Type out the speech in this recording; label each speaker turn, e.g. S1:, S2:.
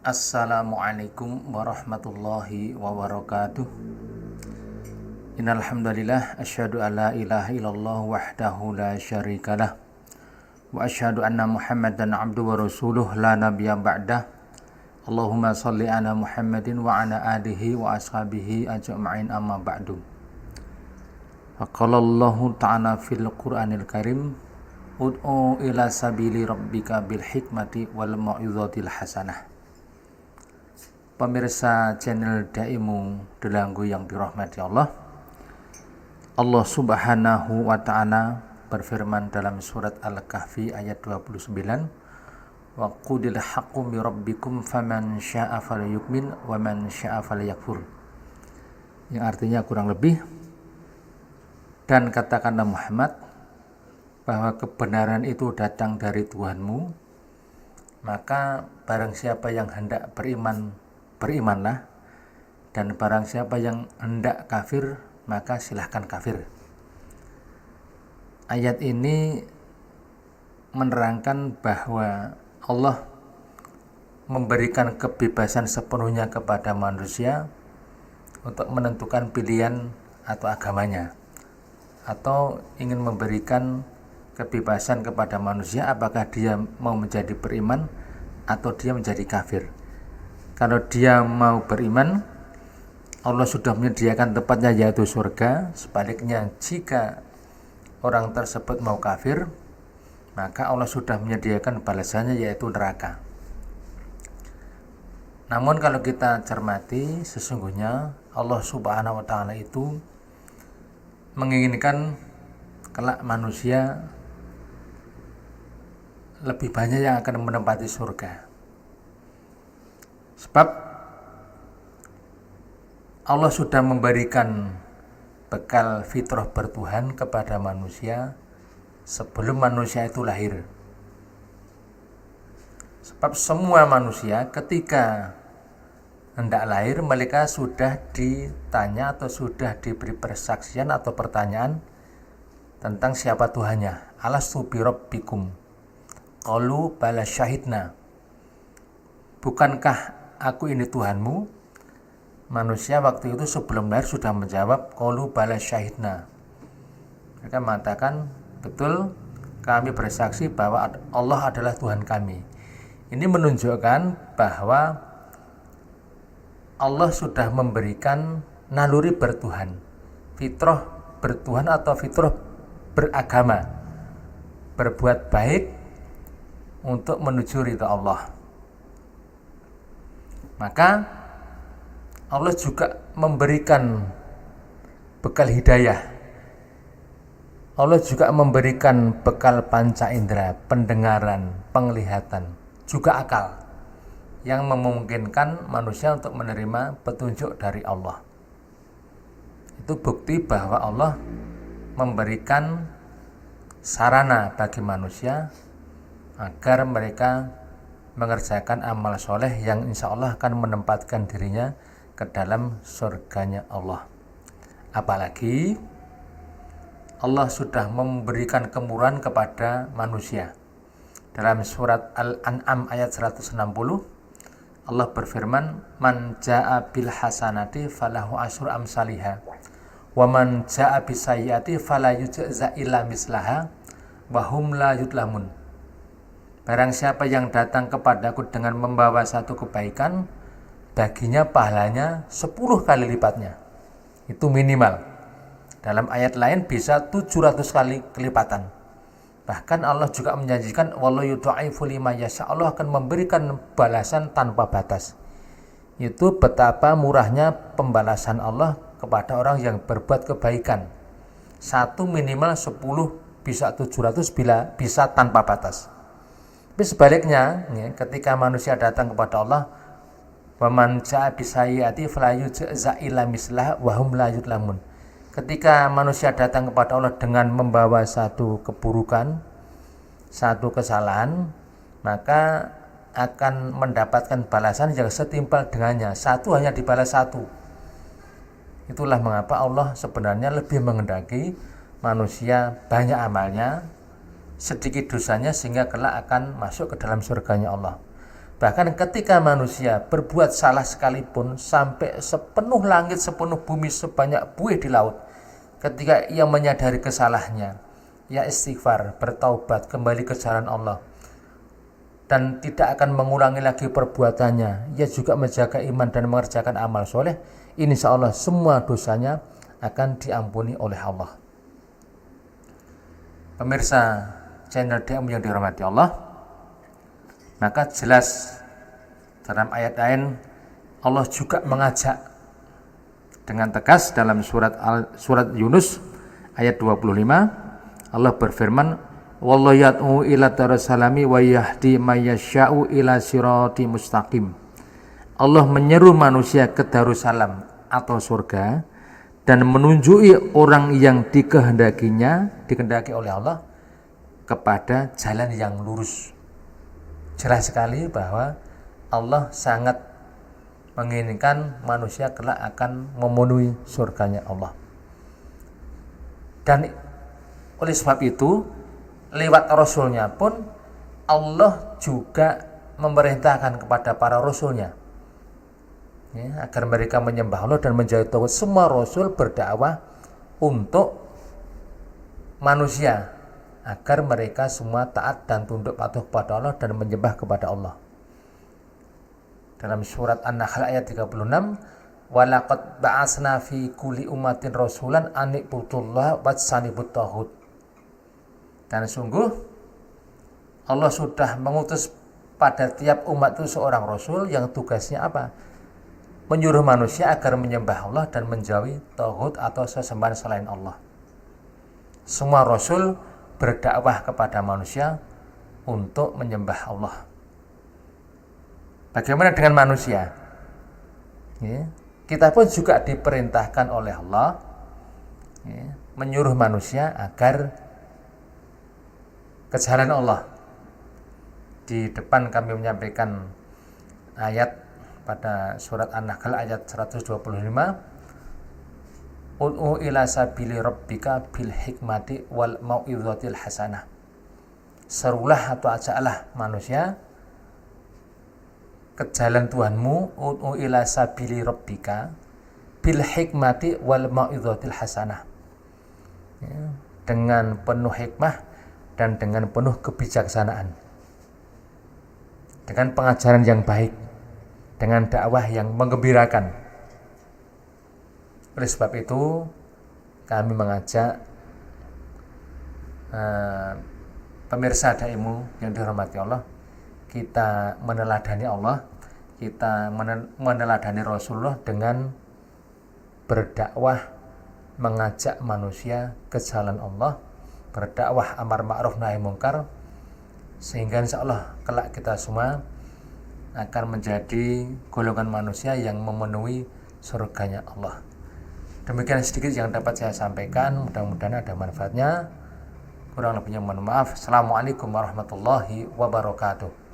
S1: Assalamualaikum warahmatullahi wabarakatuh. Innal hamdalillah asyhadu an la ilaha illallah wahdahu la syarikalah wa asyhadu anna Muhammadan abduhu wa rasuluh la nabiyya ba'dah. Allahumma shalli ala Muhammadin wa ala alihi wa ashabihi ajma'in amma ba'du. Faqala Allah ta'ala fil Qur'anil Karim ud'u ila sabili rabbika bil hikmati wal mau'izatil hasanah. Pemirsa channel Daimu Delanggu yang dirahmati Allah, Allah Subhanahu wa ta'ala berfirman dalam surat Al-Kahfi ayat 29, wa qudil haqqu mi rabbikum faman syaa falyu'min wa man syaa falyakfur, yang artinya kurang lebih, dan katakanlah Muhammad bahwa kebenaran itu datang dari Tuhanmu, maka barang siapa yang hendak beriman, berimanlah, dan barang siapa yang hendak kafir, maka silahkan kafir. Ayat ini menerangkan bahwa Allah memberikan kebebasan sepenuhnya kepada manusia untuk menentukan pilihan atau agamanya, atau ingin memberikan kebebasan kepada manusia apakah dia mau menjadi beriman atau dia menjadi kafir. Kalau dia mau beriman, Allah sudah menyediakan tempatnya yaitu surga. Sebaliknya, jika orang tersebut mau kafir, maka Allah sudah menyediakan balasannya yaitu neraka. Namun kalau kita cermati, sesungguhnya Allah Subhanahu wa ta'ala itu menginginkan kelak manusia lebih banyak yang akan menempati surga. Sebab Allah sudah memberikan bekal fitrah bertuhan kepada manusia sebelum manusia itu lahir. Sebab semua manusia ketika hendak lahir, mereka sudah ditanya atau sudah diberi persaksian atau pertanyaan tentang siapa Tuhannya. Alastu bi rabbikum? Qalu bala syahidna. Bukankah aku ini Tuhanmu? Manusia waktu itu sebelum lahir sudah menjawab qalu bala syahidna. Mereka mengatakan, betul, kami bersaksi bahwa Allah adalah Tuhan kami. Ini menunjukkan bahwa Allah sudah memberikan naluri bertuhan, fitrah bertuhan atau fitrah beragama, berbuat baik untuk menuju ridha Allah. Maka Allah juga memberikan bekal hidayah. Allah juga memberikan bekal panca indera, pendengaran, penglihatan, juga akal, yang memungkinkan manusia untuk menerima petunjuk dari Allah. Itu bukti bahwa Allah memberikan sarana bagi manusia agar mereka mengerjakan amal soleh yang insya Allah akan menempatkan dirinya ke dalam surganya Allah. Apalagi Allah sudah memberikan kemurahan kepada manusia. Dalam surat Al-An'am ayat 160, Allah berfirman, man ja'a bil hasanati falahu asyru amsalihha wa man ja'a bis sayyiati fala yujza illa mislaha wa hum la yudlamun. Barang siapa yang datang kepadaku dengan membawa satu kebaikan, baginya pahalanya 10 kali lipatnya. Itu minimal. Dalam ayat lain bisa 700 kali kelipatan. Bahkan Allah juga menjanjikan wallahu yudha'ifu liman yasha. Allah akan memberikan balasan tanpa batas. Itu betapa murahnya pembalasan Allah kepada orang yang berbuat kebaikan. Satu minimal 10, bisa 700, bila bisa tanpa batas. Tapi sebaliknya, ketika manusia datang kepada Allah, waman ja'a bisayyi'ati fala yujza illa mislaha wa hum la yudlamun. Ketika manusia datang kepada Allah dengan membawa satu keburukan, satu kesalahan, maka akan mendapatkan balasan yang setimpal dengannya. Satu hanya dibalas satu. Itulah mengapa Allah sebenarnya lebih menghendaki manusia banyak amalnya, sedikit dosanya, sehingga kelak akan masuk ke dalam surganya Allah. Bahkan ketika manusia berbuat salah sekalipun, sampai sepenuh langit, sepenuh bumi, sebanyak buih di laut, ketika ia menyadari kesalahannya, ia istighfar, bertaubat, kembali ke jalan Allah, dan tidak akan mengulangi lagi perbuatannya, ia juga menjaga iman dan mengerjakan amal soleh, insya Allah semua dosanya akan diampuni oleh Allah. Pemirsa channel DM yang dirahmati Allah, maka jelas dalam ayat lain Allah juga mengajak dengan tegas dalam surat Yunus ayat 25. Allah berfirman, wallahu yad'u ila darussalami wa yahdi may yasha'u ila sirati mustaqim. Allah menyeru manusia ke Darussalam atau surga dan menunjuki orang yang dikehendaki oleh Allah kepada jalan yang lurus. Jelas sekali bahwa Allah sangat menginginkan manusia kelak akan memenuhi surganya Allah. Dan oleh sebab itu, lewat Rasulnya pun Allah juga memerintahkan kepada para Rasulnya, ya, agar mereka menyembah Allah dan menjauhi tauhid. Semua Rasul berdakwah untuk manusia agar mereka semua taat dan tunduk patuh kepada Allah dan menyembah kepada Allah. Dalam surat An-Nahl ayat 36, walaqad ba'asna fi kulli ummatin rasulan an ibudullaha wajtanibut taghut. Dan sungguh Allah sudah mengutus pada tiap umat itu seorang rasul yang tugasnya apa? Menyuruh manusia agar menyembah Allah dan menjauhi taghut atau sesembahan selain Allah. Semua rasul berdakwah kepada manusia untuk menyembah Allah. Bagaimana dengan manusia? Ya, kita pun juga diperintahkan oleh Allah, ya, menyuruh manusia agar ke jalan Allah. Di depan kami menyampaikan ayat pada surat An-Nahl ayat 125, ud'u ila sabili rabbika bil hikmati wal mau'izatil hasanah. Serulah atau ajaklah manusia ke jalan Tuhanmu, ud'u ila sabili rabbika bil hikmati wal mau'izatil hasanah, ya, dengan penuh hikmah dan dengan penuh kebijaksanaan, dengan pengajaran yang baik, dengan dakwah yang menggembirakan. Oleh sebab itu kami mengajak pemirsa Daimu yang dihormati Allah, kita meneladani Allah, kita meneladani Rasulullah dengan berdakwah, mengajak manusia ke jalan Allah, berdakwah amar ma'ruf nahi mungkar, sehingga insya Allah kelak kita semua akan menjadi golongan manusia yang memenuhi surganya Allah. Demikian sedikit yang dapat saya sampaikan, mudah-mudahan ada manfaatnya. Kurang lebihnya mohon maaf. Assalamualaikum warahmatullahi wabarakatuh.